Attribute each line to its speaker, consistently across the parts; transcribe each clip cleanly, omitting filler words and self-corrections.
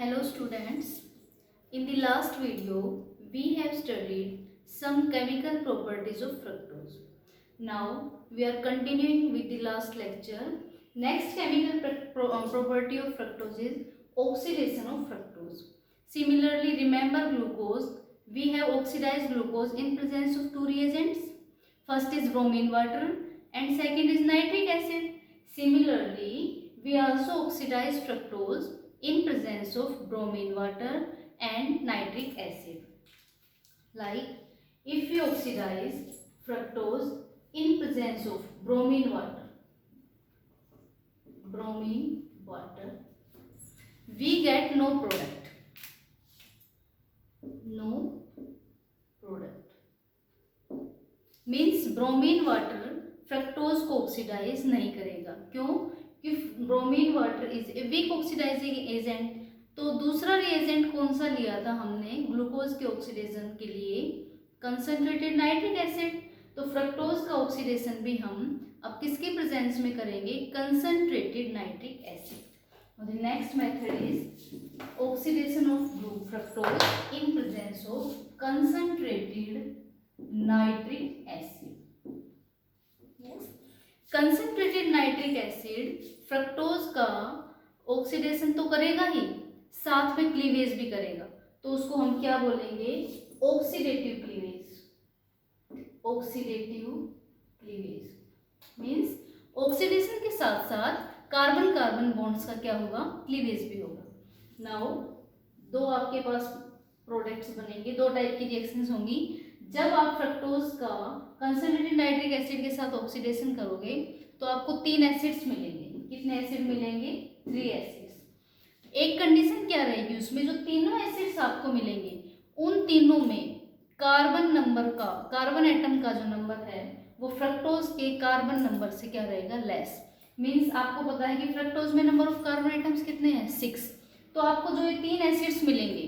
Speaker 1: Hello students, in the last video we have studied some chemical properties of fructose. Now we are continuing with the last lecture. Next chemical property of fructose is oxidation of fructose. Similarly, remember glucose, we have oxidized glucose in presence of two reagents. First is bromine water and second is nitric acid. Similarly, we also oxidize fructose in presence of bromine water and nitric acid. Like if we oxidize fructose in presence of bromine water, we get no product. No product. Means bromine water fructose को oxidise नहीं करेगा. क्यों? कि bromine water is a weak oxidising agent. तो दूसरा reagent कौन सा लिया था हमने ग्लूकोज के ऑक्सीडेशन के लिए? Concentrated nitric acid. तो फ्रक्टोज का ऑक्सीडेशन भी हम अब किसके प्रेजेंस में करेंगे? Concentrated nitric acid. The next method is oxidation of fructose in presence of concentrated nitric acid. Yes, concentrated nitric acid fructose का ऑक्सीडेशन तो करेगा ही, साथ में क्लीवेज भी करेगा. तो उसको हम क्या बोलेंगे? Oxidative cleavage. Oxidative cleavage means oxidation के साथ साथ कार्बन कार्बन बॉन्ड्स का क्या होगा? क्लीवेज भी होगा. नाउ दो आपके पास प्रोडक्ट्स बनेंगे, दो टाइप की रिएक्शंस होंगी. जब आप फ्रक्टोज का कंसंट्रेटेड नाइट्रिक एसिड के साथ ऑक्सीडेशन करोगे तो आपको 3 एसिड्स मिलेंगे. कितने एसिड मिलेंगे? 3 एसिड्स. एक कंडीशन क्या रहेगी उसमें? जो तीनों एसिड्स आपको मिलेंगे उन तीनों में कार्बन नंबर का, कार्बन एटम का जो नंबर है वो फ्रक्टोज के कार्बन नंबर से क्या रहेगा? लेस. मीन्स आपको पता है कि फ्रक्टोज में नंबर ऑफ कार्बन एटम्स कितने हैं? 6. तो आपको जो ये 3 एसिड्स मिलेंगे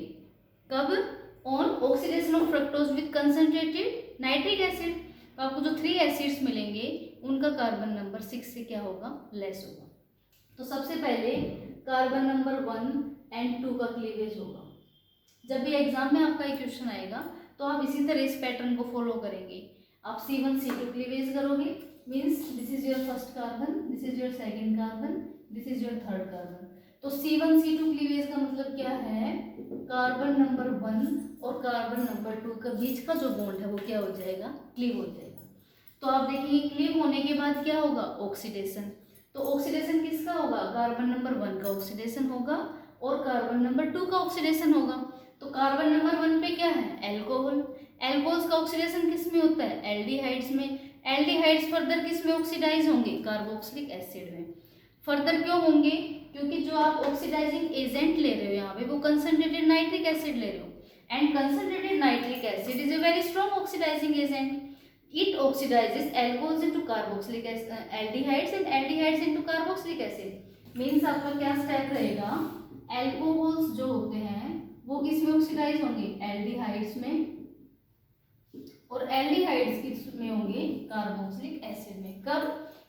Speaker 1: कब? On oxidation of fructose with concentrated nitric acid. तो आपको जो 3 एसिड्स मिलेंगे उनका कार्बन नंबर 6 से क्या होगा? लेस होगा. तो सबसे पहले कार्बन नंबर 1 एंड 2 का क्लीवेज होगा. जब भी एग्जाम में आपका एक क्वेश्चन आएगा तो आप इसी तरह इस पैटर्न को फॉलो करेंगे. आप C1 C2 क्लीवेज करोगे. Means this is your first carbon, this is your second carbon, this is your third carbon. तो C1 C2 क्लीवेज का मतलब क्या है? कार्बन नंबर 1 और कार्बन नंबर 2 का बीच का जो बॉन्ड है वो क्या हो जाएगा? क्लीव हो जाएगा. तो आप देखेंगे क्लीव होने के बाद क्या होगा? ऑक्सीडेशन. तो ऑक्सीडेशन किसका होगा? कार्बन नंबर 1 का ऑक्सीडेशन होगा और कार्बन नंबर 2 का ऑक्सीडेशन होगा. तो कार्बन नंबर 1 पे क्या है? एल्कोहल. एल्कोहल्स का ऑक्सीडेशन किस में होता है? एल्डिहाइड्स में. एल्डिहाइड्स फर्दर किस में ऑक्सीडाइज होंगे? कार्बोक्सिलिक एसिड में. फर्दर क्यों होंगे? क्योंकि जो आप ऑक्सीडाइजिंग एजेंट ले रहे हो यहाँ पे वो कंसंट्रेटेड नाइट्रिक एसिड ले रहे हो. And concentrated nitric acid is a very strong oxidising agent. It oxidises alcohols into carboxylic aldehydes and aldehydes into carboxylic acid. Means आपका क्या स्टेप रहेगा? एल्कोहल्स जो होते हैं वो किस में ऑक्सीडाइज होंगे? एल्डिहाइड्स में. और एल्डिहाइड्स किस में होंगे? कार्बोक्सिलिक एसिड में. कब?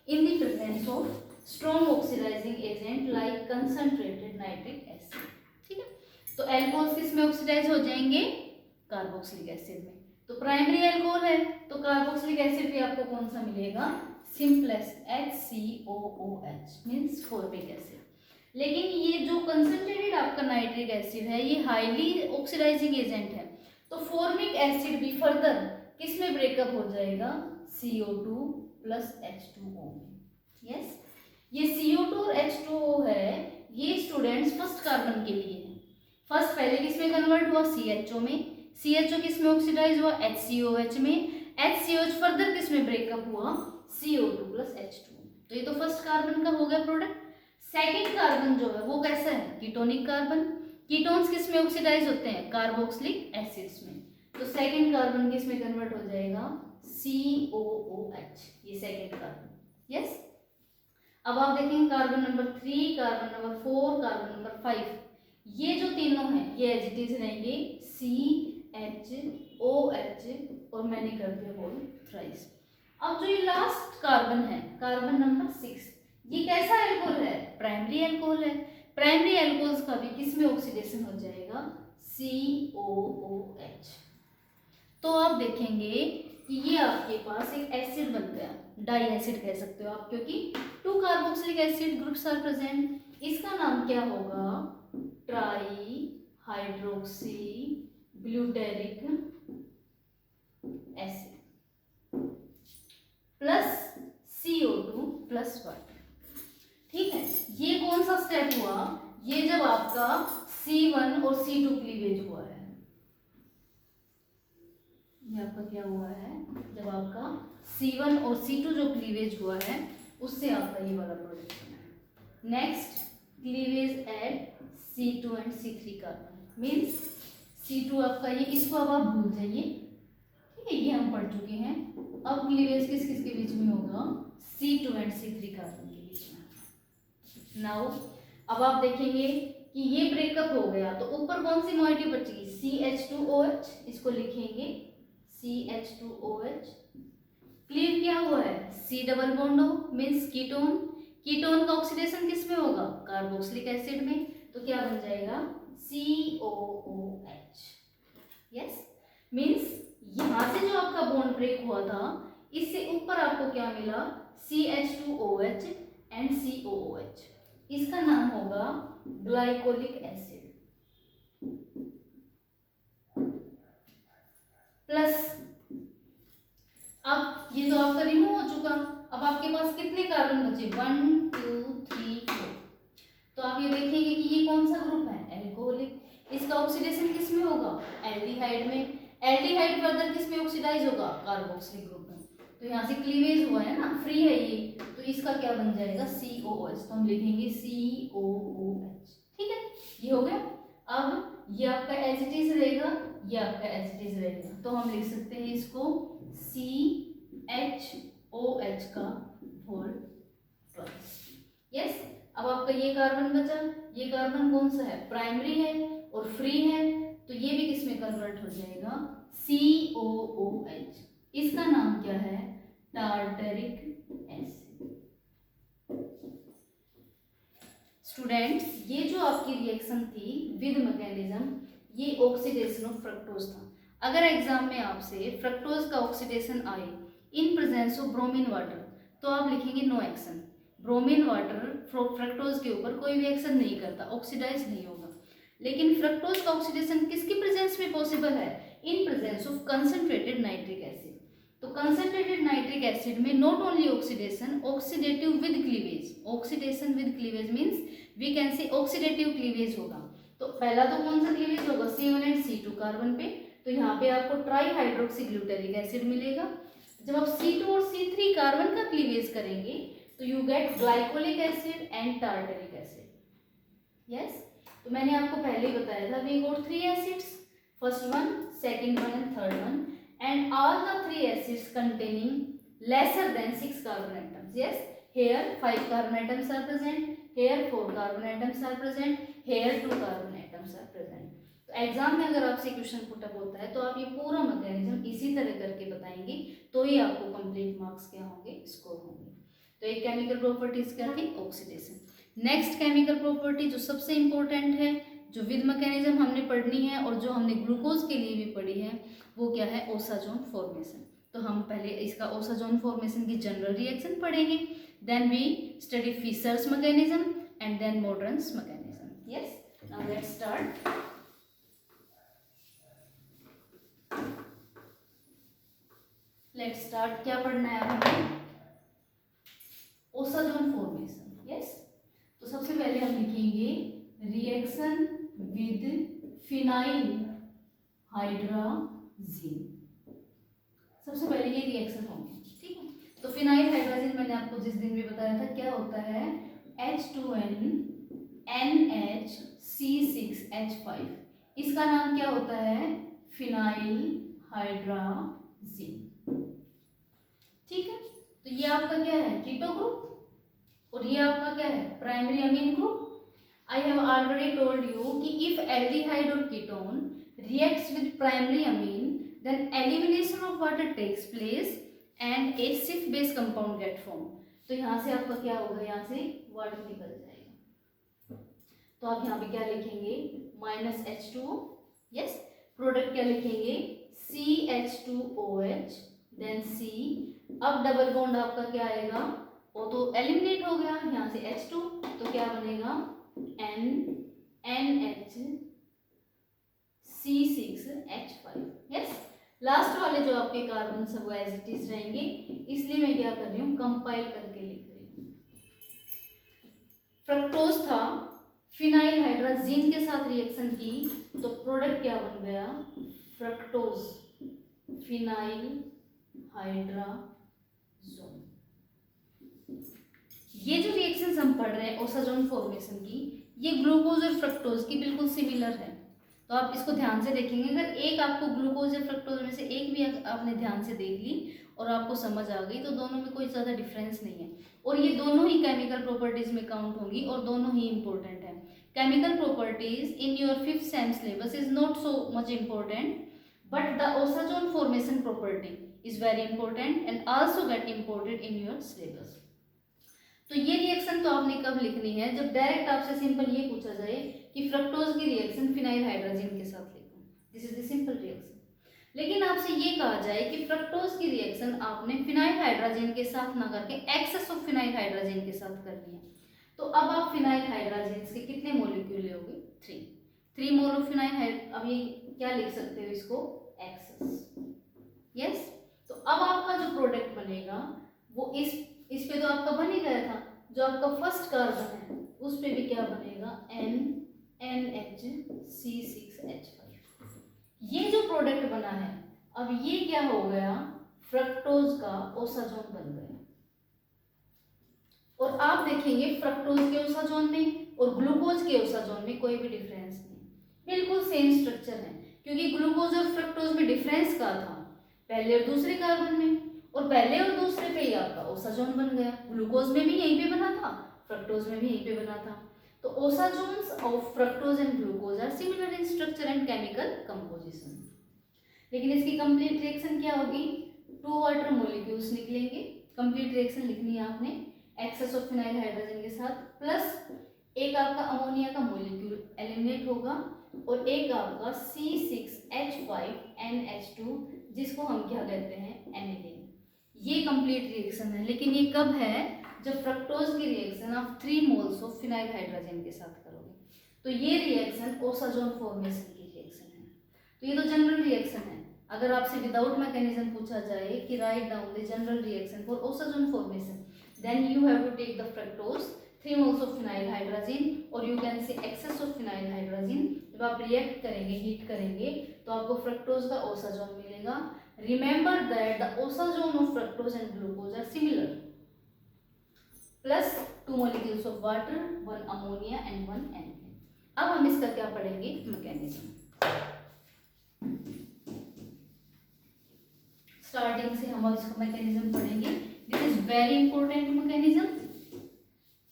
Speaker 1: In the presence of strong oxidising agent like concentrated nitric acid. ठीक है. तो एल्कोहल्स किस में ऑक्सीडाइज हो जाएंगे? कार्बोक्सिलिक एसिड में. तो प्राइमरी एल्कोहल है तो कार्बोक्सिलिक एसिड भी आपको कौन सा मिलेगा? Simplest HCOOH means formic acid. लेकिन ये जो कंसंट्रेटेड आपका नाइट्रिक एसिड है ये हाईली ऑक्सीडाइजिंग एजेंट है. तो फॉर्मिक एसिड भी फर्दर किस में ब्रेकअप हो जाएगा? CO2 प्लस H2O में. यस, ये CO2 और H2O है, ये स्टूडेंट्स फर्स्ट कार्बन के लिए है. फर्स्ट पहले किस में कन्वर्ट हुआ? CHO में. CHO किस में ऑक्सीडाइज हुआ? HCOH में. HCOH फर्दर किस में ब्रेकअप हुआ? CO2 plus H2O. तो ये तो फर्स्ट कार्बन का हो गया प्रोडक्ट. सेकेंड कार्बन जो है वो कैसा है? Ketonic carbon. कीटोन्स किस में ऑक्सीडाइज होते हैं? कार्बोक्सिलिक एसिड्स में. तो सेकेंड कार्बन किस में कन्वर्ट हो जाएगा? COOH. ये सेकेंड कार्बन. यस. अब आप देखेंगे carbon number 3, carbon number 4, carbon number 5, ये जो तीनों हैं ये एज इट इज रहेंगे CHOH और मैंने कर दिया होल थ्राइस. अब जो ये लास्ट कार्बन है कार्बन नंबर 6, ये कैसा एल्कोहल है? प्राइमरी एल्कोहल है. प्राइमरी एल्कोहल्स का भी किस में ऑक्सीडेशन हो जाएगा, COOH। तो आप देखेंगे कि ये आपके पास एक एसिड बन गया, डाई एसिड कह सकते हो आप, क्योंकि 2 carboxylic acid groups are present. इसका नाम क्या होगा, tri hydroxy glutaric acid plus CO2 plus water. ठीक है, ये कौन सा स्टेप हुआ, ये जब आपका C1 और C2 क्लीवेज हुआ है, ये आपका क्या हुआ है, जब आपका C1 और C2 जो क्लीवेज हुआ है उससे आपका ये वाला प्रोडक्ट बना है। Next cleavage at C2 and C3 carbon, means C2 आपका ये, इसको अब आप भूल जाइए, ठीक है, ये हम पढ़ चुके हैं। अब क्लीवेज किस किस के बीच में होगा, C2 एंड C3 कार्बन के बीच में। नाउ अब आप देखेंगे कि ये ब्रेकअप हो गया तो ऊपर कौन सी मोइटी बचेगी, CH2OH, इसको लिखेंगे CH2OH। क्लीव क्या हुआ है, C डबल बॉन्ड हो, मीन्स कीटोन। कीटोन का ऑक्सीडेशन किस में होगा, कार्बोक्सिलिक एसिड में, तो क्या बन जाएगा, COOH। यस, मीन्स यहां से जो आपका बॉन्ड ब्रेक हुआ था, इससे ऊपर आपको क्या मिला, CH2OH एंड COOH। इसका नाम होगा ग्लाइकोलिक एसिड। प्लस अब ये तो आपका रिमूव हो चुका, अब आपके पास कितने कार्बन बचे, 1 2 3 4। तो आप ये देखेंगे कि ये कौन सा ग्रुप है, एल्कोहलिक। इसका ऑक्सीडेशन किस में होगा, एल्डिहाइड में। एल्डिहाइड फर्दर किस में ऑक्सीडाइज होगा, कार्बोक्सिलिक ग्रुप में। तो यहाँ से क्लीवेज हुआ है ना, फ्री है ये, तो इसका क्या बन जाएगा, COOH। तो हम लिखेंगे COOH। ठीक है, ये हो गया। अब ये आपका एज इट इज रहेगा, ये आपका एज इट इज रहेगा, तो हम लिख सकते हैं इसको CHOH का होल ट्वाइस। यस, अब आपका ये कार्बन बचा, ये कार्बन कौन सा है, प्राइमरी है और फ्री है, तो ये भी किस में कन्वर्ट हो जाएगा, COOH। इसका नाम क्या है, टार्टरिक एसिड। स्टूडेंट्स, ये जो आपकी रिएक्शन थी विद मैकेनिज्म, ये ऑक्सीडेशन ऑफ फ्रक्टोज था। अगर एग्जाम में आपसे फ्रक्टोज का ऑक्सीडेशन आए in presence of bromine water, तो आप लिखेंगे no action. Bromine water fructose के ऊपर कोई भी एक्शन नहीं करता, ऑक्सीडाइज नहीं होगा। लेकिन फ्रक्टोज का ऑक्सीडेशन किसकी प्रेजेंस में पॉसिबल है, in presence of concentrated nitric acid. तो कंसंट्रेटेड नाइट्रिक एसिड में not only oxidation, oxidative with cleavage. Oxidation with cleavage means we can say oxidative cleavage होगा। तो पहला तो कौन सा क्लीवेज होगा, C1 एंड C2 कार्बन पे, तो यहाँ पे आपको ट्राई हाइड्रोक्सी ग्लूटेरिक एसिड मिलेगा। जब आप C2 और C3 कार्बन का क्लीवेज करेंगे तो you get glycolic acid and tartaric acid. Yes, तो मैंने आपको पहले ही बताया था, we got 3 acids, first one, second one and third one, and all the 3 acids containing lesser than 6 carbon atoms. Yes, here 5 carbon atoms are present, here 4 carbon atoms are present, here 2 carbon atoms are present. तो exam में अगर आपसे question put up होता है तो आप ये पूरा मैकेनिज्म इसी तरह करके बताएंगे, तो ही आपको कंप्लीट मार्क्स क्या होंगे, स्कोर होंगे। तो एक केमिकल प्रॉपर्टीज क्या थी, ऑक्सीडेशन। नेक्स्ट केमिकल प्रॉपर्टी जो सबसे इंपॉर्टेंट है, जो विद मैकेनिज्म हमने पढ़नी है और जो हमने ग्लूकोज के लिए भी पढ़ी है, वो क्या है, ओसाजोन फॉर्मेशन। तो हम पहले इसका ओसाजोन फॉर्मेशन की जनरल रिएक्शन पढ़ेंगे, then we study Fischer's mechanism and then Modren's mechanism. Yes, now let's start. Let's start, क्या पढ़ना है हमें, ओसाजोन फॉर्मेशन। यस, तो सबसे पहले हम लिखेंगे रिएक्शन विद फिनाइल हाइड्राजीन। सबसे पहले ये रिएक्शन होंगे, ठीक है। तो फिनाइल हाइड्राजीन मैंने आपको जिस दिन भी बताया था, क्या होता है, H2N NHC6H5। इसका नाम क्या होता है, फिनाइल हाइड्राजीन। ठीक है, तो ये आपका क्या है, कीटो ग्रुप, और ये आपका क्या है, primary amine group. I have already told you कि इफ एल्डिहाइड और ketone reacts with primary amine, then elimination of water takes place and a Sif base compound get formed। तो यहाँ से आपका क्या होगा, यहाँ से वाटर निकल जाएगा। तो आप यहाँ पे क्या लिखेंगे, -H2O, यस। प्रोडक्ट क्या लिखेंगे, CH2OH, देन C। अब डबल बॉन्ड आपका क्या आएगा, वो तो एलिमिनेट हो गया, यहाँ से H2, तो क्या बनेगा NH6H5, यस। लास्ट वाले जो आपके कार्बन सब वो एज इट इज रहेंगे, इसलिए मैं क्या कर रही हूँ, कंपाइल करके लिख रही हूँ। फ्रक्टोज था, फिनाइल हाइड्राजीन के साथ रिएक्शन की, तो प्रोडक्ट क्या बन गया, फ्रक्टोज फिनाइल हाइड्राजोन। ये जो रिएक्शंस हम पढ़ रहे हैं ओसाजोन फॉर्मेशन की, ये ग्लूकोज और फ्रक्टोज की बिल्कुल सिमिलर है। तो आप इसको ध्यान से देखेंगे, अगर एक आपको ग्लूकोज या फ्रक्टोज में से एक भी आपने ध्यान से देख ली और आपको समझ आ गई, तो दोनों में कोई ज़्यादा डिफरेंस नहीं है, और ये दोनों ही केमिकल प्रॉपर्टीज में काउंट होंगी और दोनों ही इंपॉर्टेंट है। Chemical properties in your 5th same syllabus is not so much important, but the osazone formation property is very important and also get imported in your syllabus. तो ये reaction तो आपने कब लिखनी है, जब डायरेक्ट आपसे सिंपल ये पूछा जाए कि फ्रक्टोज की रिएक्शन फिनाइल हाइड्रोजन के साथ लिखो, this is the simple reaction. लेकिन आपसे ये कहा जाए कि फ्रक्टोज की रिएक्शन आपने फिनाइल हाइड्रोजन के साथ ना करके एक्सेस ऑफ फिनाइल हाइड्रोजन के साथ करनी है, तो अब आप फिनाइल हाइड्रोजन के कितने मॉलिक्यूल लोगे, 3 मोल ऑफ फिनाइल। अब ये क्या लिख सकते हो इसको, एक्सेस, यस। तो अब आपका जो प्रोडक्ट बनेगा वो इस पे तो आपका बन ही गया था, जो आपका फर्स्ट कार्बन है उस पे भी क्या बनेगा, NH6H5। ये जो प्रोडक्ट बना है, अब ये क्या हो गया, फ्रक्टोज का ओसाजोन बन गया। और आप देखेंगे फ्रक्टोज के ओसाजोन में और ग्लूकोज के ओसाजोन में कोई भी डिफरेंस नहीं, बिल्कुल सेम स्ट्रक्चर है, क्योंकि ग्लूकोज और फ्रक्टोज में डिफरेंस का था पहले और दूसरे कार्बन में, और पहले और दूसरे पे ही आपका ओसाजोन बन गया। ग्लूकोज में भी यहीं पे बना था, फ्रक्टोज में भी यहीं पे बना था। तो osazones of fructose and glucose are similar in structure and chemical composition. लेकिन इसकी कंप्लीट रिएक्शन क्या होगी, 2 वाटर मॉलिक्यूल्स निकलेंगे। कंप्लीट रिएक्शन लिखनी है आपने, एक्सेस ऑफ फिनाइल हाइड्रोजन के साथ, प्लस एक आपका अमोनिया का मॉलिक्यूल एलिमिनेट होगा और एक आपका C6H5NH2, जिसको हम क्या कहते हैं, एनिलीन। ये कंप्लीट रिएक्शन है, लेकिन ये कब है, जब फ्रक्टोज की रिएक्शन आप 3 मोल्स ऑफ फिनाइल हाइड्रोजन के साथ करोगे। तो ये रिएक्शन ओसाजोन फॉर्मेशन की रिएक्शन है। तो ये तो जनरल रिएक्शन है। अगर आपसे विदाउट मैकेनिज्म पूछा जाए कि write down the general reaction for osazone formation, then you have to take the fructose 3 moles of phenyl hydrogen, और you can say excess of phenyl hydrogen. जब आप रिएक्ट करेंगे, हीट करेंगे, तो आपको फ्रक्टोज का ओसाजोन मिलेगा। Remember that the osazone of fructose and glucose are similar. Plus 2 molecules of water, 1 ammonia and 1 aniline. अब हम इसका क्या पढ़ेंगे, मैकेनिज्म। स्टार्टिंग से हम इसका मैकेनिज्म पढ़ेंगे। This is very important mechanism,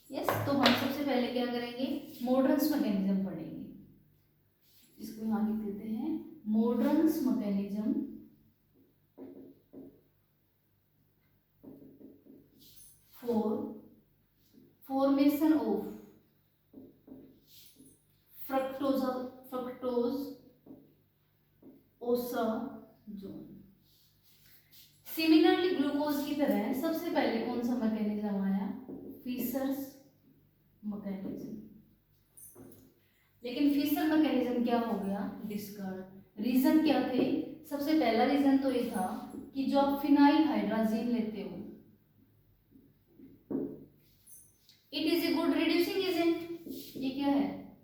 Speaker 1: yes. तो हम सबसे पहले क्या करेंगे, मोड्रन्स मैकेनिज्म पढ़ेंगे। इसको यहाँ लिख देते हैं, Modren's mechanism for formation of fructose osazone. Similarly glucose की तरह सबसे पहले कौन सा मैकेनिज्म आया, फिशर्स मैकेनिज्म। लेकिन फिशर मैकेनिज्म क्या हो गया, डिस्कार्ड। रीजन क्या थे, सबसे पहला रीजन तो ये था कि जो आप फिनाइल हाइड्रोजन लेते हो, it is a good reducing agent. ये क्या है,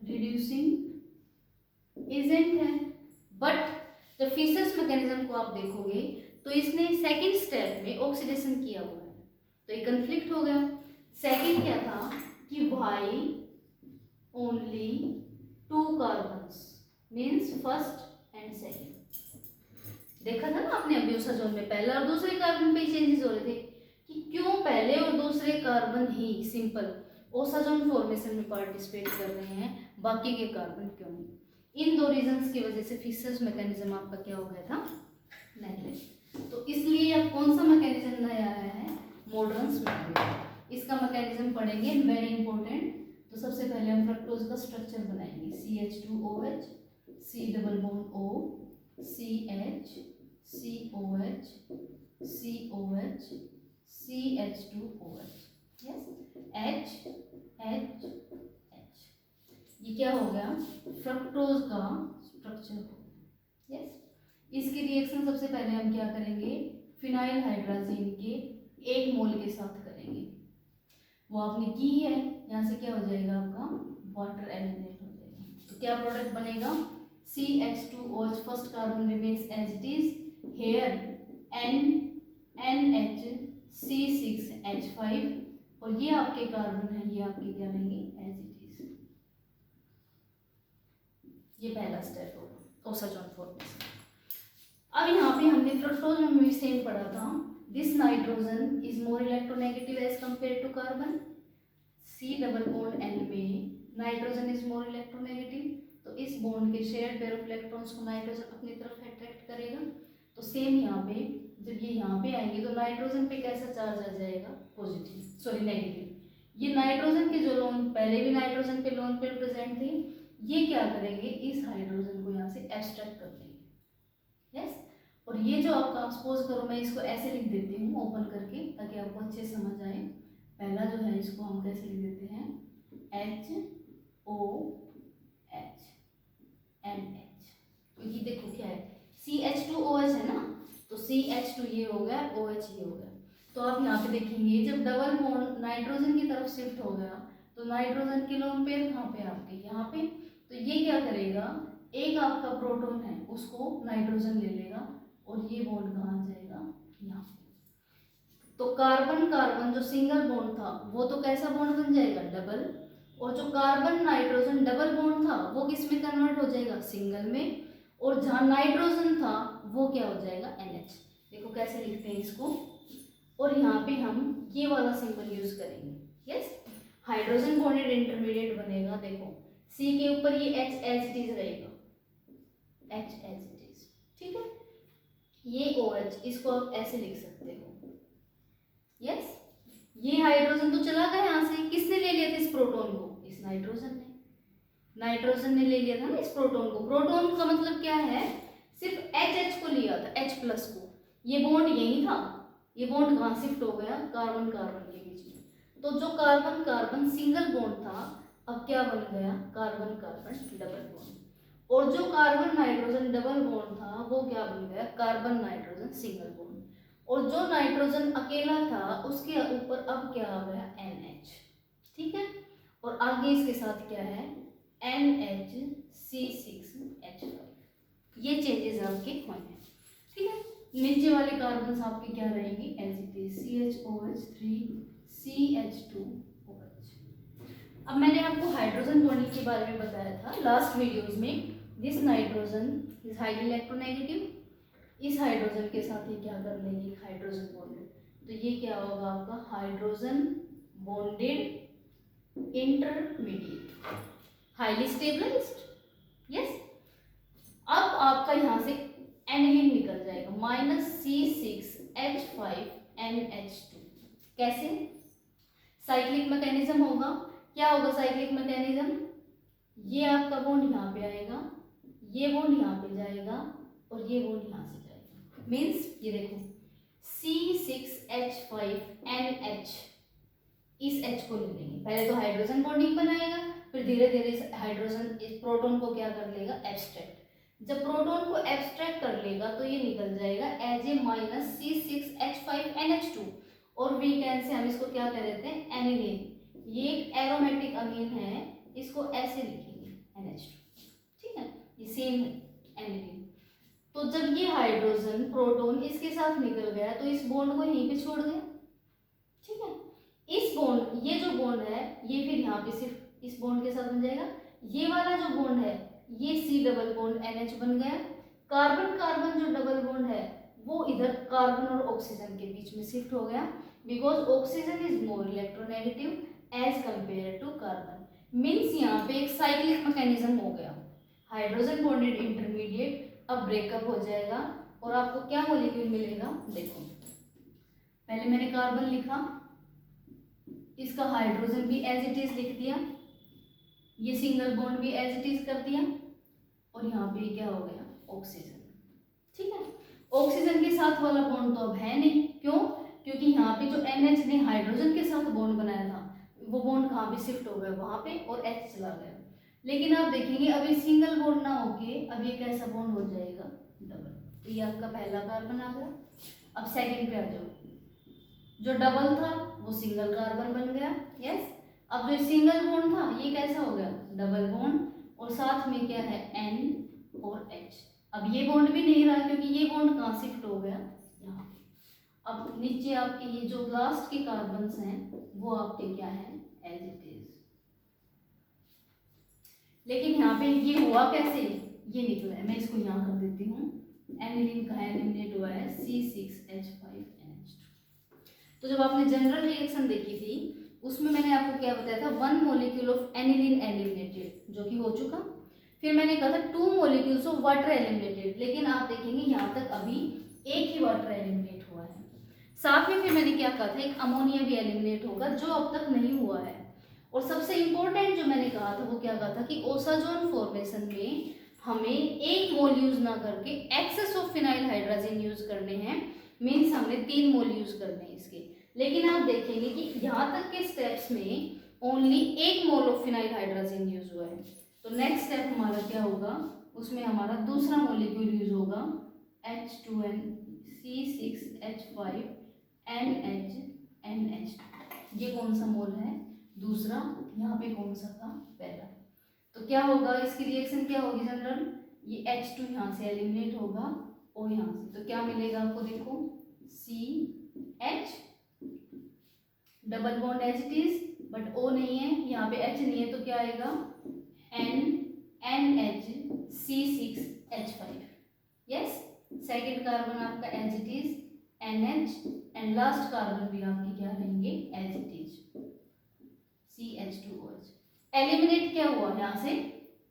Speaker 1: रिड्यूसिंग एजेंट है। बट जब फिशर्स मैकेनिज्म को आप देखोगे तो इसने सेकंड स्टेप में ऑक्सीडेशन किया हुआ है, तो ये कंफ्लिक्ट हो गया। सेकंड क्या था कि why only 2 carbons, means first and second. देखा था ना आपने अभी ओसाजोन में पहला और दूसरे कार्बन पे चेंजेस हो रहे थे कि क्यों पहले और दूसरे कार्बन ही सिंपल ओसाजोन फॉर्मेशन में पार्टिसिपेट कर रहे हैं, बाकी के कार्बन क्यों नहीं। इन 2 रीजंस की वजह से फिशर्स मैकेनिज्म आपका क्या हो गया था, नेगलेक्ट। तो इसलिए अब कौन सा मैकेनिज्म नया आया है, मोड्रन्स मैकेनिज्म। इसका मैकेनिज्म पढ़ेंगे, वेरी इंपॉर्टेंट। तो सबसे पहले हम फ्रक्टोज का का स्ट्रक्चर बनाएंगे, CH2OH, C double bond O, CH, COH, COH, CH2OH, yes, H, H, H। ये क्या हो गया? फ्रक्टोज का स्ट्रक्चर हो गया, यस। इसकी रिएक्शन सबसे पहले हम क्या करेंगे? फिनाइल हाइड्राजीन के 1 मोल के साथ करेंगे। वो आपने की है, यहाँ से क्या हो जाएगा आपका? वाटर एलिमिनेट हो जाएगा। तो क्या प्रोडक्ट बनेगा? CH2OH, first carbon remains as it is here, NH, C6H5, और ये आपके कार्बन है, ये आपके क्या रहेंगे? As it is. ये पहला स्टेप होगा ओसाजोन फॉर्मेशन। अब यहाँ पे हमने फ्रक्टोज में भी सेम पढ़ा था, this nitrogen is more electronegative as compared to carbon. C double bond N में नाइट्रोजन इज मोर इलेक्ट्रोनेगेटिव, तो इस बॉन्ड के शेयर्ड पेयर ऑफ इलेक्ट्रॉन्स को नाइट्रोजन अपनी तरफ अट्रैक्ट करेगा। तो सेम यहाँ पे जब ये यहाँ पे आएंगे तो नाइट्रोजन पे कैसा चार्ज आ जाएगा? Positive, sorry negative. ये नाइट्रोजन के जो लोन, पहले भी नाइट्रोजन पे लोन पेयर प्रेजेंट थे, ये क्या करेंगे? इस हाइड्रोजन को यहाँ से एब्स्ट्रैक्ट कर देंगे, यस। और ये जो आपका, सपोज करो मैं इसको ऐसे लिख देती हूँ ओपन करके ताकि आपको अच्छे समझ आए। पहला जो है इसको हम कैसे लिख देते हैं? HOH, NH। तो ये देखो क्या है? CH2OH है ना, तो CH2 ये हो गया, OH ये हो गया। तो आप यहाँ पे देखेंगे जब डबल बॉन्ड नाइट्रोजन की तरफ शिफ्ट हो गया तो नाइट्रोजन के लोन पेयर कहाँ पे? आपके यहाँ पे। तो ये क्या करेगा? एक आपका प्रोटॉन है उसको नाइट्रोजन ले लेगा और ये बॉन्ड कहाँ जाएगा? यहाँ पे। तो कार्बन कार्बन जो सिंगल बॉन्ड था वो तो कैसा बॉन्ड बन जाएगा? डबल। और जो कार्बन नाइट्रोजन डबल बॉन्ड था वो किस में कन्वर्ट हो जाएगा? सिंगल में। और जहाँ नाइट्रोजन था वो क्या हो जाएगा? NH। देखो कैसे लिखते हैं इसको, और यहाँ पे हम ये वाला सिंबल यूज करेंगे, यस। हाइड्रोजन बॉन्डेड इंटरमीडिएट बनेगा, देखो C के ऊपर ये H एज इट इज रहेगा, H एज इट इज, ठीक है। ये OH, इसको आप ऐसे लिख सकते हो, यस। ये हाइड्रोजन तो चला गया यहाँ से, किसने ले लिया था इस प्रोटॉन को? इस नाइट्रोजन ने ले लिया था ना इस प्रोटॉन को। प्रोटॉन का मतलब क्या है? सिर्फ H को लिया था, H प्लस को। ये बॉन्ड यही था, ये बॉन्ड कहाँ शिफ्ट हो गया? कार्बन कार्बन के बीच में। तो जो कार्बन कार्बन सिंगल बॉन्ड था अब क्या बन गया? Carbon carbon double bond. और जो कार्बन नाइट्रोजन डबल बॉन्ड था वो क्या बन गया? Carbon nitrogen single bond. और जो नाइट्रोजन अकेला था उसके ऊपर अब क्या आ गया? NH, ठीक है। और आगे इसके साथ क्या है? NHC6H5। ये चेंजेस आपके हुए हैं, ठीक है। नीचे वाले कार्बन आपके क्या रहेंगे? As it is, CHOH3, CH2OH। अब मैंने आपको हाइड्रोजन बॉन्डिंग के बारे में बताया था लास्ट वीडियोस में। This nitrogen is highly electronegative, इस हाइड्रोजन के साथ ये क्या कर लेंगे? Hydrogen bonded. तो ये क्या होगा आपका? Hydrogen bonded intermediate, highly stabilised, yes. अब आपका यहाँ से एनिलीन निकल जाएगा, -C6H5NH2। कैसे? साइक्लिक मैकेनिज्म होगा। क्या होगा साइक्लिक मैकेनिज्म? ये आपका बॉन्ड यहाँ पे आएगा, ये बॉन्ड यहाँ पे जाएगा और ये बॉन्ड यहाँ से जाएगा। मीन्स ये देखो C6H5NH, इस H को ले लेंगे, पहले तो हाइड्रोजन बॉन्डिंग बनाएगा, फिर धीरे धीरे हाइड्रोजन इस प्रोटॉन को क्या कर लेगा? एब्स्ट्रैक्ट। जब प्रोटॉन को एब्स्ट्रैक्ट कर लेगा तो ये निकल जाएगा एज ए -C6H5NH2, और वीकेन से हम इसको क्या कह देते हैं? एनिलीन। ये एक एरोमेटिक अमीन है, इसको ऐसे लिखेंगे NH2, ठीक है। ये सेम है एनिलीन। तो जब ये हाइड्रोजन प्रोटॉन इसके साथ निकल गया तो इस बॉन्ड को यहीं पे छोड़ गया, ठीक है। इस बॉन्ड, ये जो बॉन्ड है ये फिर यहाँ पे सिर्फ इस बॉन्ड के साथ बन जाएगा। ये वाला जो बॉन्ड है ये C डबल बॉन्ड NH बन गया। कार्बन कार्बन जो डबल बॉन्ड है वो इधर कार्बन और ऑक्सीजन के बीच में शिफ्ट हो गया, because oxygen is more electronegative as compared to carbon. Means यहाँ पे एक साइक्लिक मैकेनिज्म हो गया। हाइड्रोजन बॉन्डेड इंटरमीडिएट अब ब्रेकअप हो जाएगा और आपको क्या मॉलिक्यूल मिलेगा? देखो पहले मैंने कार्बन लिखा, इसका हाइड्रोजन भी एज इट इज लिख दिया, ये सिंगल बॉन्ड भी एज इट इज कर दिया और यहाँ पे क्या हो गया ऑक्सीजन। ठीक है, ऑक्सीजन के साथ वाला बॉन्ड तो अब है नहीं, क्यों? क्योंकि यहाँ पे जो NH ने हाइड्रोजन के साथ बॉन्ड बनाया था वो बॉन्ड कहाँ पे शिफ्ट हो गया, वहां पे, और H चला गया। लेकिन आप देखेंगे अभी सिंगल बॉन्ड ना होके अब ये कैसा बॉन्ड हो जाएगा, डबल। तो ये आपका पहला कार्बन आ गया। अब सेकंड पे आ जाओ, जो डबल था वो सिंगल कार्बन बन गया। यस, अब जो सिंगल बॉन्ड था ये कैसा हो गया, डबल बॉन्ड, और साथ में क्या है N और H। अब ये बॉन्ड भी नहीं रहा क्योंकि ये बॉन्ड कहाँ शिफ्ट हो गया, यहाँ पे। अब नीचे आपके ये जो लास्ट के कार्बन्स हैं वो आपके क्या है, एज इट इज। लेकिन यहाँ पे ये हुआ कैसे, ये निकला है, मैं इसको यहाँ कर देती हूँ। एनिलीन का एलिमिनेट हुआ है C6H5NH2। तो जब आपने जनरल रिएक्शन देखी थी उसमें मैंने आपको क्या बताया था, 1 मॉलिक्यूल ऑफ एनिलीन एलिमिनेटेड, जो कि हो चुका। फिर मैंने कहा था 2 मॉलिक्यूल्स ऑफ वाटर एलिमिनेटेड, लेकिन आप देखेंगे यहाँ तक अभी एक ही वाटर एलिमिनेट हुआ है। साथ में फिर मैंने क्या कहा था, एक अमोनिया भी एलिमिनेट होगा जो अब तक नहीं हुआ है। और सबसे इंपॉर्टेंट जो मैंने कहा था वो क्या कहा था कि ओसाजोन फॉर्मेशन में हमें एक मोल यूज ना करके excess of phenyl hydrogen use करने हैं, मीन्स हमने 3 मोल यूज करने हैं इसके। लेकिन आप देखेंगे कि यहाँ तक के स्टेप्स में only 1 mole of phenyl hydrogen use हुआ है। तो नेक्स्ट स्टेप हमारा क्या होगा, उसमें हमारा दूसरा मॉलिक्यूल यूज होगा H2N C6H5NH2। ये कौन सा मोल है, दूसरा। यहाँ पे कौन सा था, पहला। तो क्या होगा, इसकी रिएक्शन क्या होगी जनरल, ये H2 यहाँ से एलिमिनेट होगा और यहाँ से, तो क्या मिलेगा आपको, देखो CH, double bond as it is, but O नहीं है, यहाँ पे H नहीं है, तो क्या आएगा NH C6H5। Yes, second carbon आपका as it is NH, and last carbon भी आपके क्या रहेंगे, as it is CH2OH। Eliminate क्या हुआ यहाँ से,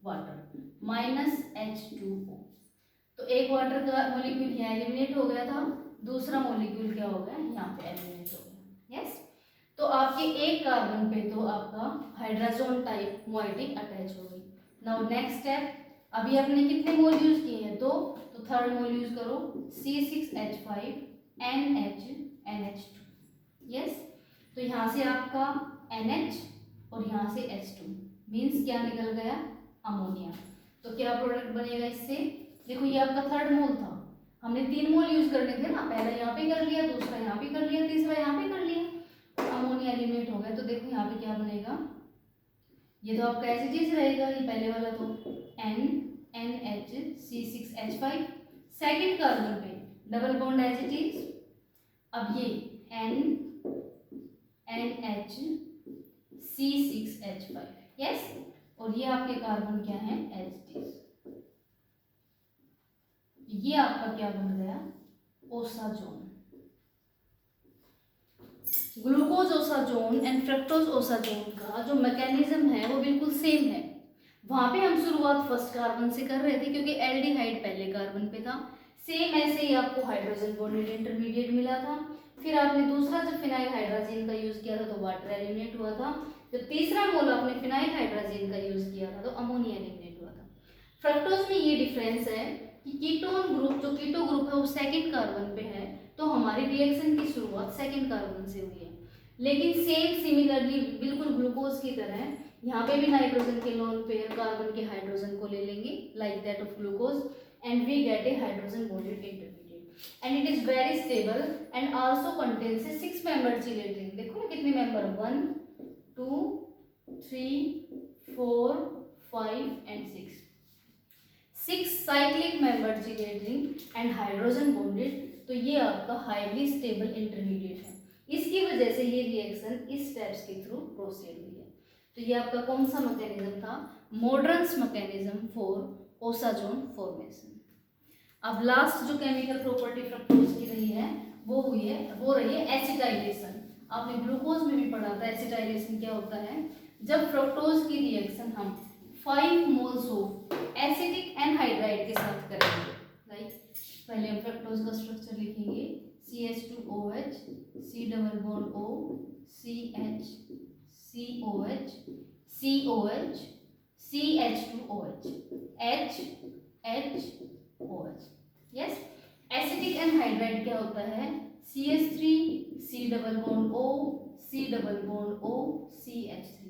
Speaker 1: वाटर, -H2O। तो एक वाटर का मॉलिक्यूल यहाँ एलिमिनेट हो गया था, दूसरा मॉलिक्यूल क्या हो गया, यहाँ पे एलिमिनेट हो गया। यस, तो आपके एक कार्बन पे तो आपका हाइड्रोजन टाइप मोइटी अटैच हो गई। नाउ नेक्स्ट स्टेप, अभी आपने कितने मोल यूज किए हैं, तो थर्ड मोल यूज करो C6H5NH2। यस, तो यहाँ से आपका NH और यहाँ से H2, मीन्स क्या निकल गया, अमोनिया। तो क्या प्रोडक्ट बनेगा इससे, देखो ये आपका थर्ड मोल था, हमने 3 मोल यूज करने थे ना, पहला यहाँ पे कर लिया, दूसरा यहाँ पे कर लिया, तीसरा यहाँ पे कर लिया, अमोनिया एलिमिनेट हो गया। तो देखो यहाँ पे क्या बनेगा, ये तो आपका एज इट इज रहेगा, ये पहले वाला तो NH C6H5, सेकेंड कार्बन पे double bond as it is. अब ये NH C6H5। यस, और ये आपके कार्बन क्या है, एज इट इज। ये आपका क्या बन गया, osazone. Glucose osazone and fructose osazone का जो मैकेनिज्म है वो बिल्कुल सेम है। वहां पे हम शुरुआत फर्स्ट कार्बन से कर रहे थे क्योंकि एल्डिहाइड पहले कार्बन पे था। सेम ऐसे ही आपको हाइड्रोजन बॉन्डेड इंटरमीडिएट मिला था। फिर आपने दूसरा जब फिनाइल हाइड्रोजन का यूज किया था तो वाटर एलिमिनेट हुआ था। जब तीसरा मोल आपने फिनाइल हाइड्रोजन का यूज किया था तो अमोनिया एलिमिनेट हुआ था। फ्रक्टोज में ये डिफरेंस है कि कीटोन ग्रुप, जो कीटो ग्रुप है वो सेकेंड कार्बन पे है, तो हमारी रिएक्शन की शुरुआत सेकेंड कार्बन से हुई है। लेकिन सेम सिमिलरली बिल्कुल ग्लूकोज की तरह यहाँ पे भी नाइट्रोजन के लोन पेयर कार्बन के हाइड्रोजन को ले लेंगे like that of glucose, and we get a hydrogen bonded intermediate and it is very stable and also contains a 6 member chelate ring. देखो ना कितने member, 1 2 3 4 5 and 6 cyclic member chelate ring and hydrogen bonded. तो ये आपका highly stable intermediate है। इसकी वजह से ये रिएक्शन इस स्टेप्स के थ्रू प्रोसीड हुई है। तो ये आपका कौन सा मैकेनिज्म था, मॉडर्न्स मैकेनिज्म फॉर ओसाजोन फॉर्मेशन। अब लास्ट जो केमिकल प्रॉपर्टी फ्रक्टोज की रही है वो रही है एसिटाइलेशन। आपने ग्लूकोज में भी पढ़ा था एसिटाइलेशन क्या होता है, जब फ्रक्टोज की रिएक्शन हम 5 मोल्स ऑफ एसिटिक एनहाइड्राइड के साथ करेंगे। लाइक पहले हम फ्रक्टोज का स्ट्रक्चर लिखेंगे, CH2OH, C double bond O, CH, COH, COH, CH2OH, HHOH। Yes, acetic anhydride क्या होता है? CH3 C double bond O C double bond O CH3।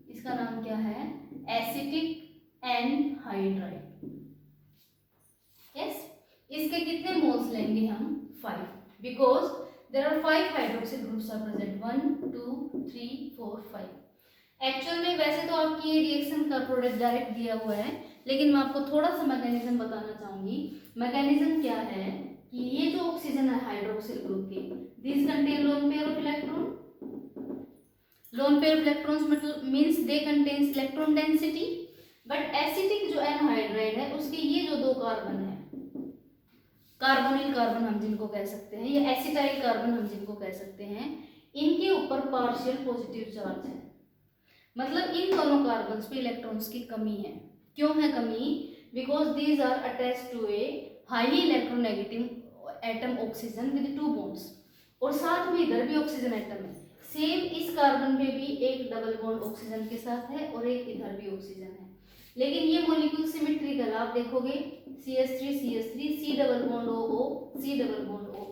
Speaker 1: इसका नाम क्या है? Acetic anhydride. यस, इसके कितने मोल्स लेंगे हम? 5, because there are 5 hydroxyl groups are present, 1 2 3 4 5। Actual में वैसे तो आपकी ये रिएक्शन का प्रोडक्ट डायरेक्ट दिया हुआ है, लेकिन मैं आपको थोड़ा सा मैकेनिज्म बताना चाहूंगी। मैकेनिज्म क्या है कि ये जो ऑक्सीजन है हाइड्रोक्सिल ग्रुप के, this contain lone pair of electron. Lone pair of electrons मतलब means they contains electron density. But acetic जो एनहाइड्राइड है उसके ये जो दो कार्बन है, कार्बोनिल कार्बन हम जिनको कह सकते हैं, या एसिटाइल कार्बन हम जिनको कह सकते हैं, इनके ऊपर पार्शियल पॉजिटिव चार्ज है। मतलब इन दोनों कार्बन्स पे इलेक्ट्रॉन्स की कमी है। क्यों है कमी? Because these are attached to a highly electronegative atom oxygen with 2 bonds, और साथ में इधर भी ऑक्सीजन एटम है। सेम इस कार्बन पे भी एक डबल बॉन्ड ऑक्सीजन के साथ है और एक इधर भी ऑक्सीजन है, लेकिन ये मॉलिक्यूल सिमेट्रिकल। आप देखोगे CH3 CH3 C double bond O C double bond O,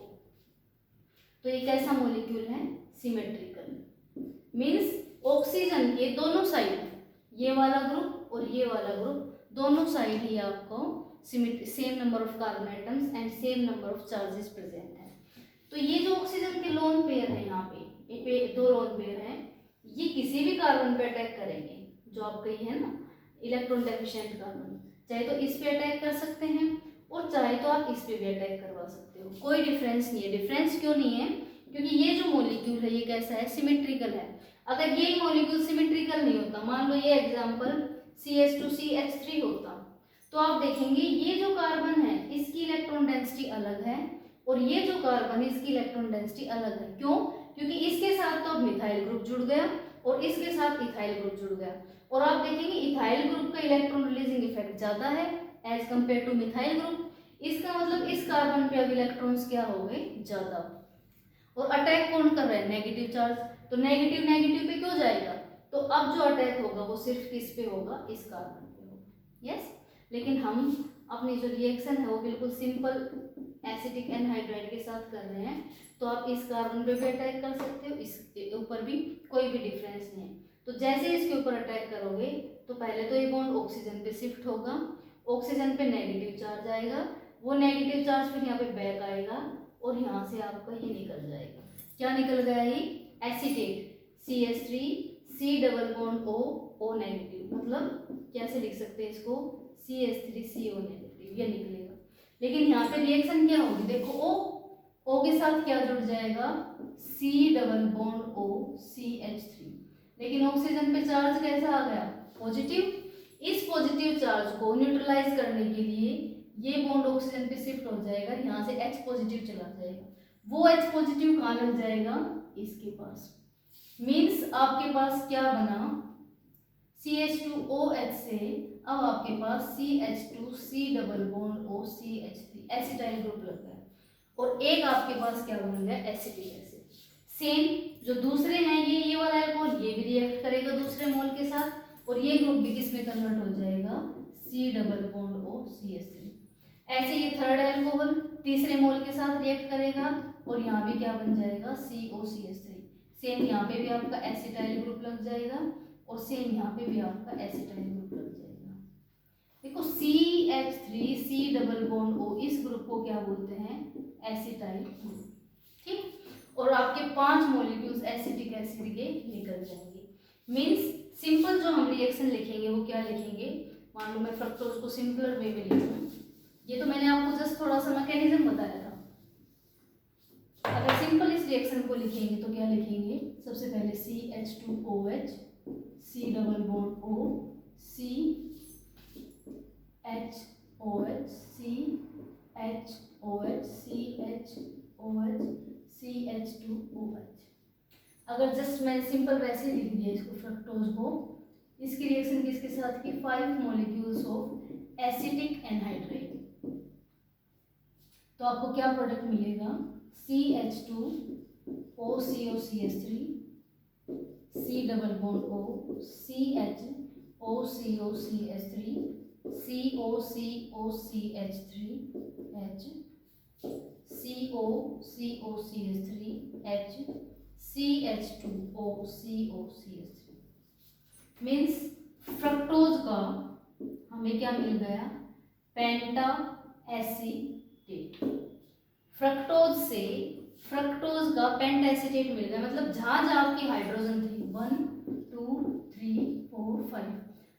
Speaker 1: तो ये कैसा मॉलिक्यूल है? सिमेट्रिकल। मींस ऑक्सीजन के दोनों साइड, ये वाला ग्रुप और ये वाला ग्रुप, दोनों साइड ही आपको same number of carbon atoms and same number of charges present है। तो ये जो ऑक्सीजन के लोन पेयर है, यहाँ पे दो लोन पेयर हैं, ये किसी भी कार्बन पे अटैक करेंगे। जो आपका ये है ना इलेक्ट्रॉन डेफिशिएंट कार्बन, चाहे तो इस पे अटैक कर सकते हैं और चाहे तो आप इस पे भी अटैक करवा सकते हो, कोई डिफरेंस नहीं है। डिफरेंस क्यों नहीं है? क्योंकि ये जो मॉलिक्यूल है ये कैसा है? सिमेट्रिकल है। अगर ये मॉलिक्यूल सिमेट्रिकल नहीं होता, मान लो ये एग्जांपल CH2CH3 होता, तो आप देखेंगे ये जो कार्बन है इसकी इलेक्ट्रॉन डेंसिटी अलग है और ये जो कार्बन है इसकी इलेक्ट्रॉन डेंसिटी अलग है। क्यों? क्योंकि इसके साथ तो अब मिथाइल ग्रुप जुड़ गया और इसके साथ इथाइल ग्रुप जुड़ गया, और आप देखेंगे इथाइल ग्रुप का इलेक्ट्रॉन रिलीजिंग इफेक्ट ज्यादा है as compared to methyl group. इसका मतलब इस कार्बन पे अब इलेक्ट्रॉन्स क्या हो गए? ज्यादा। और अटैक कौन कर रहा है? Negative charge. तो नेगेटिव नेगेटिव पे क्यों जाएगा? तो अब जो अटैक होगा वो सिर्फ किस पे होगा? इस कार्बन पे होगा। यस, लेकिन हम अपनी जो रिएक्शन है वो बिल्कुल सिंपल एसिटिक एनहाइड्राइड के साथ कर रहे हैं, तो आप इस कार्बन पे भी अटैक कर सकते हो, इसके ऊपर भी, कोई भी डिफरेंस नहीं है। तो जैसे इसके ऊपर अटैक करोगे तो पहले तो ये बॉन्ड ऑक्सीजन पे शिफ्ट होगा, ऑक्सीजन पे नेगेटिव चार्ज आएगा, वो नेगेटिव चार्ज फिर यहाँ पे बैक आएगा और यहाँ से आपका ये निकल जाएगा। क्या निकल गया? ये acetate CH3 C double bond O negative. मतलब कैसे लिख सकते हैं इसको? CH3CO नेगेटिव, ये निकलेगा। लेकिन यहाँ पे रिएक्शन क्या होगी? देखो O के साथ क्या जुड़ जाएगा? C double bond O CH3। लेकिन ऑक्सीजन पे चार्ज कैसा आ गया? पॉजिटिव। इस पॉजिटिव चार्ज को न्यूट्रलाइज करने के लिए ये बॉन्ड ऑक्सीजन पे शिफ्ट हो जाएगा, यहाँ से H पॉजिटिव चला जाएगा। वो H पॉजिटिव कहाँ लग जाएगा? इसके पास। मीन्स आपके पास क्या बना? CH2OH से अब आपके पास CH2C double bond O CH3 acetyl group लग गया, और एक आपके पास क्या बन गया? Acetic acid. सेम जो दूसरे हैं ये वाला अल्कोहल, ये भी रिएक्ट करेगा दूसरे मोल के साथ, और ये ग्रुप भी किस में कन्वर्ट हो जाएगा? C double bond O CH3। ऐसे ये थर्ड अल्कोहल तीसरे मोल के साथ रिएक्ट करेगा और यहाँ भी क्या बन जाएगा? COCH3। सेम यहाँ पे भी आपका एसिटाइल ग्रुप लग जाएगा और सेम यहाँ पे भी आपका एसिटाइल ग्रुप लग जाएगा। देखो CH3C डबल बॉन्ड O, इस ग्रुप को क्या बोलते हैं? Acetyl group. ठीक, और आपके 5 मॉलिक्यूल्स एसिटिक एसिड के निकल जाएंगे। मींस सिंपल जो हम रिएक्शन लिखेंगे वो क्या लिखेंगे? मान लो मैं फ्रक्टोज को सिंपलर वे में लिखूं, ये तो मैंने आपको जस्ट थोड़ा सा मैकेनिज्म बताया था। अगर सिंपल इस रिएक्शन को लिखेंगे तो क्या लिखेंगे? सबसे पहले CH2OH C double bond O CHOH CHOH CHOH CH2OH। अगर जस्ट मैं सिंपल वैसे लिख दिया इसको, फ्रक्टोज को, इसकी रिएक्शन किसके साथ की? 5 मॉलिक्यूल्स ऑफ एसिटिक एनहाइड्राइड, तो आपको क्या प्रोडक्ट मिलेगा? CH2OCOCH3 C double bond O CHOH OCOCH3 COCOCH3 H COCOCH3 H CH2OCOCH3 means fructose का हमें क्या मिल गया, पेंटा एसीटेट। फ्रक्टोज से फ्रक्टोज का पेंटा एसीटेट मिल गया, मतलब जहां जहां आपकी हाइड्रोजन थी 1 2 3 4 5,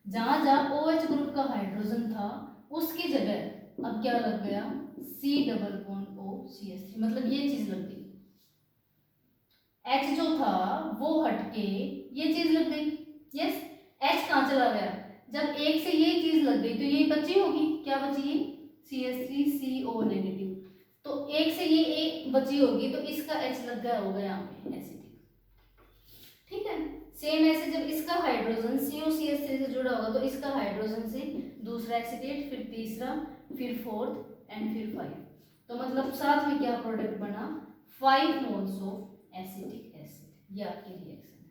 Speaker 1: जहां जहां OH ग्रुप का हाइड्रोजन था उसकी जगह अब क्या लग गया, C≡OCH3, मतलब ये चीज लग गई। H जो था वो हटके ये चीज लग गई। यस, H कहाँ चला गया, जब एक से ये चीज लग गई तो ये बची होगी, क्या बची है, CH3CO नेगेटिव, तो एक से ये एक बची होगी तो इसका H लग गया होगा यहाँ पे एसिडिक। ठीक है, सेम ऐसे जब इसका हाइड्रोजन COCH3 से जुड़ा होगा तो इसका हाइड्रोजन से दूसरा एसिडेट, फिर तीसरा, फिर फोर्थ एंड फिर 5, तो मतलब साथ में क्या प्रोडक्ट बना, 5 मोल्स ऑफ एसिटिक एसिड। ये आपकी रिएक्शन है।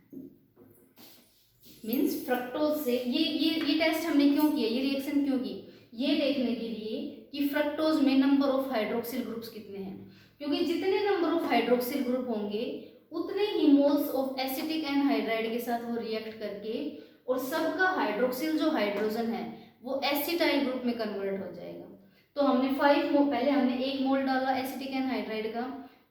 Speaker 1: मींस फ्रक्टोज से ये टेस्ट हमने क्यों किया, ये रिएक्शन क्यों की, ये देखने के लिए कि फ्रक्टोज में नंबर ऑफ हाइड्रोक्सिल ग्रुप्स कितने हैं, क्योंकि जितने नंबर ऑफ हाइड्रोक्सिल ग्रुप होंगे उतने ही मोल्स ऑफ एसिटिक एनहाइड्राइड के साथ वो रिएक्ट करके और सबका हाइड्रोक्सिल जो हाइड्रोजन है वो एसिटाइल ग्रुप में कन्वर्ट हो जाएगा। तो हमने 5 मोल, पहले हमने 1 मोल डाला एसिटिक एनहाइड्राइड का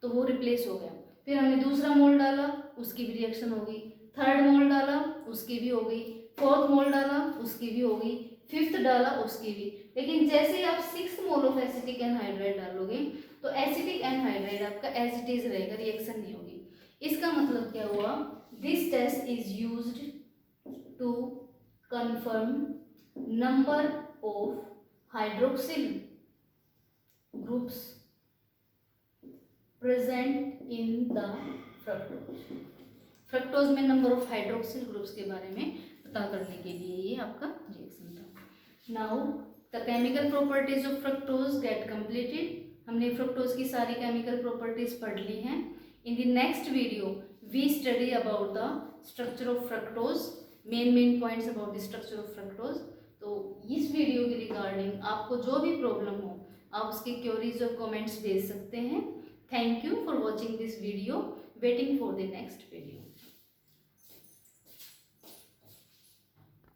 Speaker 1: तो वो रिप्लेस हो गया, फिर हमने दूसरा मोल डाला उसकी भी रिएक्शन हो गई, थर्ड मोल डाला उसकी भी हो गई, फोर्थ मोल डाला उसकी भी हो गई, फिफ्थ डाला उसकी भी। लेकिन जैसे ही आप 6 मोल ऑफ एसिटिक एनहाइड्राइड डालोगे तो एसिटिक एनहाइड्राइड आपका एज इट इज रहेगा, रिएक्शन नहीं होगी। इसका मतलब क्या हुआ, this test is used to confirm number of hydroxyl groups present in the fructose. Fructose में नंबर ऑफ हाइड्रोक्सिल ग्रुप्स के बारे में पता करने के लिए ये आपका रिएक्शन था। Now the chemical properties of fructose get completed. हमने फ्रक्टोज की सारी केमिकल प्रॉपर्टीज पढ़ ली हैं। In the next video we study about the structure of fructose, main points about the structure of fructose. तो इस वीडियो के रिगार्डिंग आपको जो भी प्रॉब्लम हो आप उसके क्वेरीज और कमेंट्स भेज सकते हैं। Thank you for watching this video. Waiting for the next video.